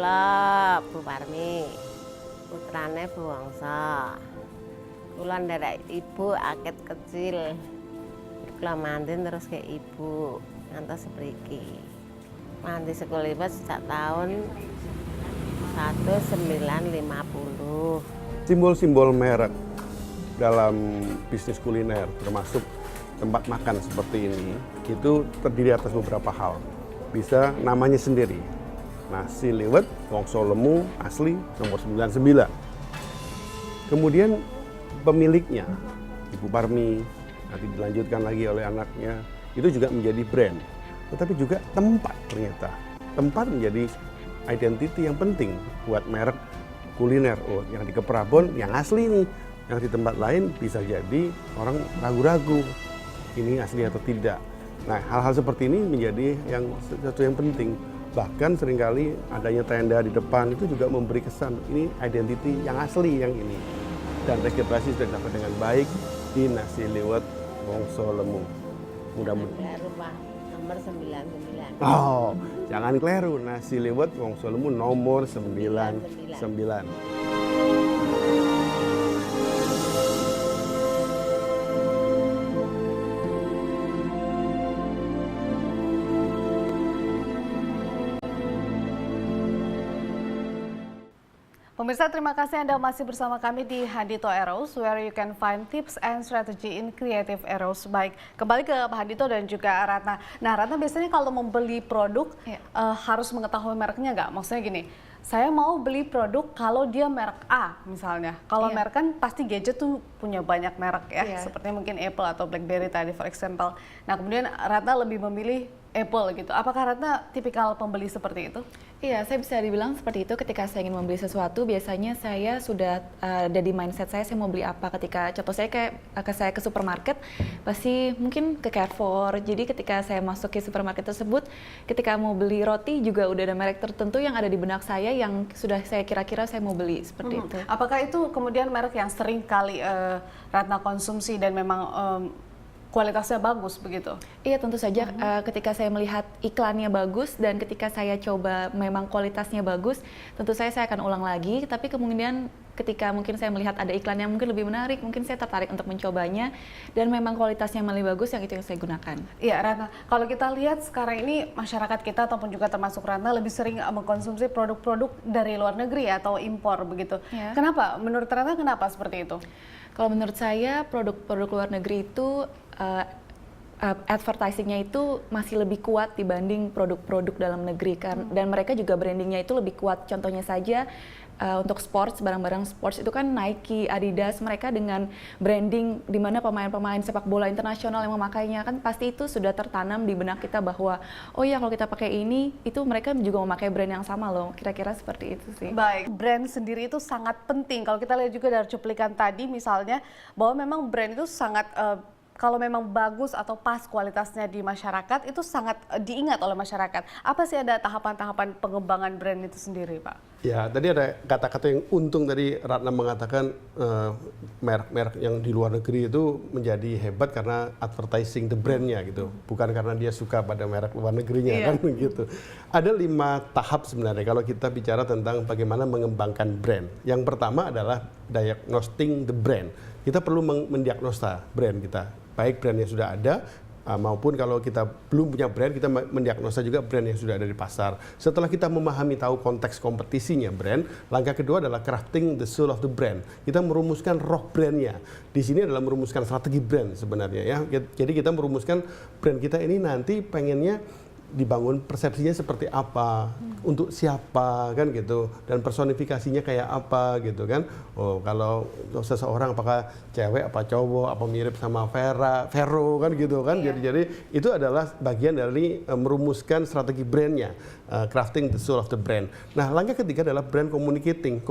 Kula Bu Parmi, putrane Bu Wangsa. Kula nderek ibu akit kecil. Kula manten terus ke ibu ngantos sepriki. Mandi sekolah sejak tahun 1950. Simbol-simbol merek dalam bisnis kuliner termasuk tempat makan seperti ini itu terdiri atas beberapa hal. Bisa namanya sendiri. Nasi liwet Wongso Lemu asli nomor 99. Kemudian pemiliknya Ibu Parmi, nanti dilanjutkan lagi oleh anaknya, itu juga menjadi brand. Tetapi juga tempat ternyata. Tempat menjadi identity yang penting buat merek kuliner. Oh, yang di Keprabon yang asli nih. Yang di tempat lain bisa jadi orang ragu-ragu ini asli atau tidak. Nah, hal-hal seperti ini menjadi sesuatu yang penting. Bahkan seringkali adanya tenda di depan itu juga memberi kesan ini identity yang asli yang ini. Dan regenerasi sudah dilakukan dengan baik di Nasi Liwet Wongso Lemu. Mudah-mudahan. Nomor 99. Oh, jangan keliru. Nasi liwet Wongso Lemu nomor 99. Pemirsa, terima kasih Anda masih bersama kami di Handito Eros, where you can find tips and strategy in creative eros. Baik, kembali ke Pak Handito dan juga Ratna. Nah, Ratna biasanya kalau membeli produk harus mengetahui mereknya nggak? Maksudnya gini, saya mau beli produk kalau dia merek A misalnya. Kalau merek kan pasti gadget tuh punya banyak merek ya, seperti mungkin Apple atau BlackBerry tadi for example. Nah, kemudian Ratna lebih memilih Apple gitu. Apakah Ratna tipikal pembeli seperti itu? Iya, saya bisa dibilang seperti itu. Ketika saya ingin membeli sesuatu, biasanya saya sudah ada di mindset saya mau beli apa. Ketika contoh saya saya ke supermarket, pasti mungkin ke Carrefour. Jadi ketika saya masuk ke supermarket tersebut, ketika mau beli roti juga udah ada merek tertentu yang ada di benak saya yang sudah saya kira-kira saya mau beli seperti itu. Apakah itu kemudian merek yang sering kali Ratna konsumsi dan memang kualitasnya bagus begitu? Iya, tentu saja ketika saya melihat iklannya bagus dan ketika saya coba memang kualitasnya bagus, tentu saya akan ulang lagi. Tapi kemudian ketika mungkin saya melihat ada iklan yang mungkin lebih menarik, mungkin saya tertarik untuk mencobanya dan memang kualitasnya lebih bagus, yang itu yang saya gunakan. Iya, Ratna, kalau kita lihat sekarang ini masyarakat kita ataupun juga termasuk Ratna lebih sering mengkonsumsi produk-produk dari luar negeri atau impor begitu. Kenapa? Menurut Ratna kenapa seperti itu? Kalau menurut saya produk-produk luar negeri itu advertisingnya itu masih lebih kuat dibanding produk-produk dalam negeri kan, dan mereka juga brandingnya itu lebih kuat. Contohnya saja untuk sports, barang-barang sports itu kan Nike, Adidas, mereka dengan branding di mana pemain-pemain sepak bola internasional yang memakainya kan pasti itu sudah tertanam di benak kita bahwa oh ya kalau kita pakai ini, itu mereka juga memakai brand yang sama loh. Kira-kira seperti itu sih. Baik, brand sendiri itu sangat penting. Kalau kita lihat juga dari cuplikan tadi misalnya bahwa memang brand itu sangat kalau memang bagus atau pas kualitasnya di masyarakat itu sangat diingat oleh masyarakat. Apa sih ada tahapan-tahapan pengembangan brand itu sendiri, Pak? Ya, tadi ada kata-kata yang untung tadi Ratna mengatakan merek-merek yang di luar negeri itu menjadi hebat karena advertising the brandnya gitu, bukan karena dia suka pada merek luar negerinya kan gitu. Ada 5 tahap sebenarnya kalau kita bicara tentang bagaimana mengembangkan brand. Yang pertama adalah diagnosing the brand. Kita perlu mendiagnosa brand kita, baik brand yang sudah ada maupun kalau kita belum punya brand, kita mendiagnosa juga brand yang sudah ada di pasar. Setelah kita memahami tahu konteks kompetisinya brand, langkah kedua adalah crafting the soul of the brand. Kita merumuskan roh brandnya. Di sini adalah merumuskan strategi brand sebenarnya ya. Jadi kita merumuskan brand kita ini nanti pengennya dibangun persepsinya seperti apa, untuk siapa kan gitu, dan personifikasinya kayak apa gitu kan. Oh, kalau seseorang apakah cewek apa cowok, apa mirip sama Vero kan gitu kan. Jadi itu adalah bagian dari merumuskan strategi brandnya, crafting the soul of the brand. Nah, langkah ketiga adalah brand communicating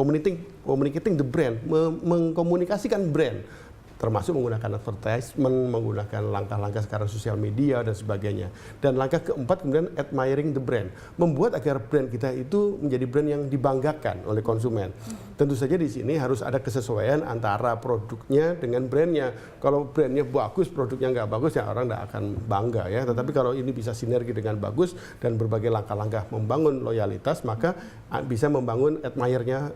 the brand, mengkomunikasikan brand, termasuk menggunakan advertisement, menggunakan langkah-langkah sekarang sosial media dan sebagainya. Dan langkah keempat kemudian admiring the brand, membuat agar brand kita itu menjadi brand yang dibanggakan oleh konsumen. Tentu saja di sini harus ada kesesuaian antara produknya dengan brandnya. Kalau brandnya bagus, produknya nggak bagus, ya orang nggak akan bangga ya. Tetapi kalau ini bisa sinergi dengan bagus dan berbagai langkah-langkah membangun loyalitas, maka bisa membangun admire-nya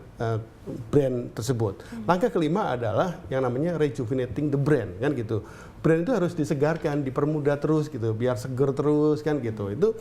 brand tersebut. Langkah kelima adalah yang namanya rejuvenating the brand, kan gitu. Brand itu harus disegarkan, dipermudah terus gitu, biar seger terus kan gitu. Itu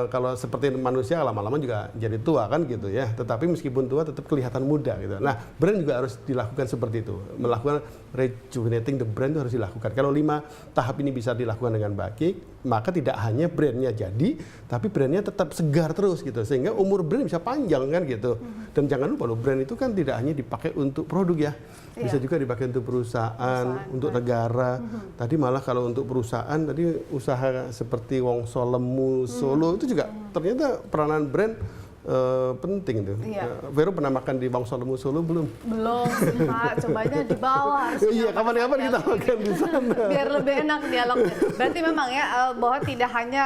kalau seperti manusia lama-lama juga jadi tua kan gitu ya. Tetapi meskipun tua tetap kelihatan muda gitu. Nah, brand juga harus dilakukan seperti itu. Melakukan rejuvenating the brand itu harus dilakukan. Kalau 5 tahap ini bisa dilakukan dengan baik, maka tidak hanya brandnya jadi, tapi brandnya tetap segar terus gitu. Sehingga umur brand bisa panjang kan gitu. Dan jangan lupa loh, brand itu kan tidak hanya dipakai untuk produk ya. Bisa juga dipakai untuk perusahaan, untuk negara. Tadi malah kalau untuk perusahaan, tadi usaha seperti Wongso Lemu Solo itu juga ternyata peranan brand penting itu. Vero pernah makan di Wongso Lemu Solo belum? Belum, Pak. Cobanya di bawah. Iya, kapan-kapan kita makan di sana. Biar lebih enak dialognya. Berarti memang ya bahwa tidak hanya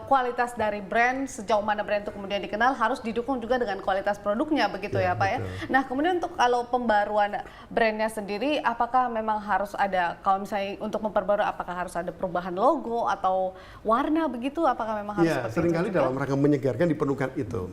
kualitas dari brand, sejauh mana brand itu kemudian dikenal, harus didukung juga dengan kualitas produknya, begitu ya Pak ya. Nah kemudian untuk kalau pembaruan brandnya sendiri, apakah memang harus ada, kalau misalnya untuk memperbarui, apakah harus ada perubahan logo atau warna begitu? Apakah memang harus seperti itu? Seringkali dalam rangka menyegarkan diperlukan itu.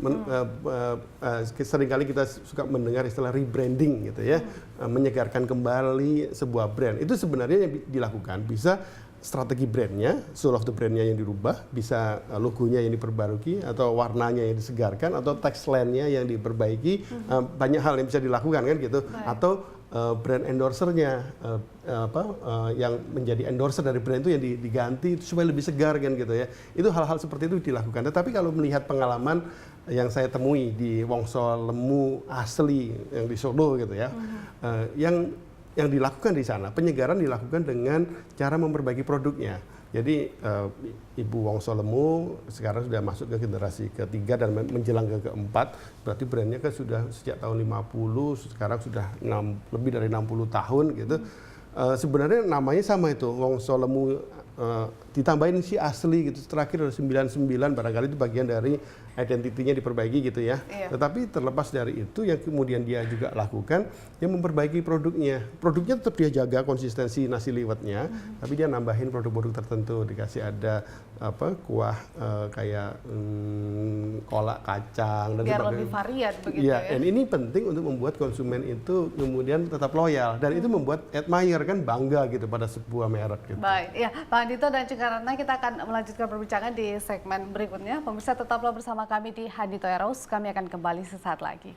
Seringkali kita suka mendengar istilah rebranding gitu ya, menyegarkan kembali sebuah brand. Itu sebenarnya yang dilakukan bisa strategi brandnya, soul of the brandnya yang dirubah, bisa logonya yang diperbarui, atau warnanya yang disegarkan, atau tagline-nya yang diperbaiki. Banyak hal yang bisa dilakukan kan gitu. Atau brand endorsernya, yang menjadi endorser dari brand itu yang diganti supaya lebih segar kan gitu ya. Itu hal-hal seperti itu dilakukan. Tetapi kalau melihat pengalaman yang saya temui di Wongso Lemu asli yang di Solo gitu ya, yang dilakukan di sana, penyegaran dilakukan dengan cara memperbaiki produknya. Jadi Ibu Wongso Lemu sekarang sudah masuk ke generasi ketiga dan menjelang ke keempat, berarti brandnya kan sudah sejak tahun 50, sekarang sudah lebih dari 60 tahun gitu. Sebenarnya namanya sama itu, Wongso Lemu, ditambahin si asli gitu, terakhir ada 99, barangkali itu bagian dari identitinya diperbaiki gitu ya. Tetapi terlepas dari itu, yang kemudian dia juga lakukan, dia memperbaiki produknya. Produknya tetap dia jaga konsistensi nasi liwetnya, tapi dia nambahin produk-produk tertentu, dikasih ada kuah kayak kolak kacang dan biar sebagainya. lebih varian begitu ya. Dan ini penting untuk membuat konsumen itu kemudian tetap loyal, dan itu membuat admire kan, bangga gitu pada sebuah merek gitu. Baik, ya Pak Andito dan juga Ratna, kita akan melanjutkan perbincangan di segmen berikutnya. Pemirsa tetaplah bersama kami di Handito Eros, kami akan kembali sesaat lagi.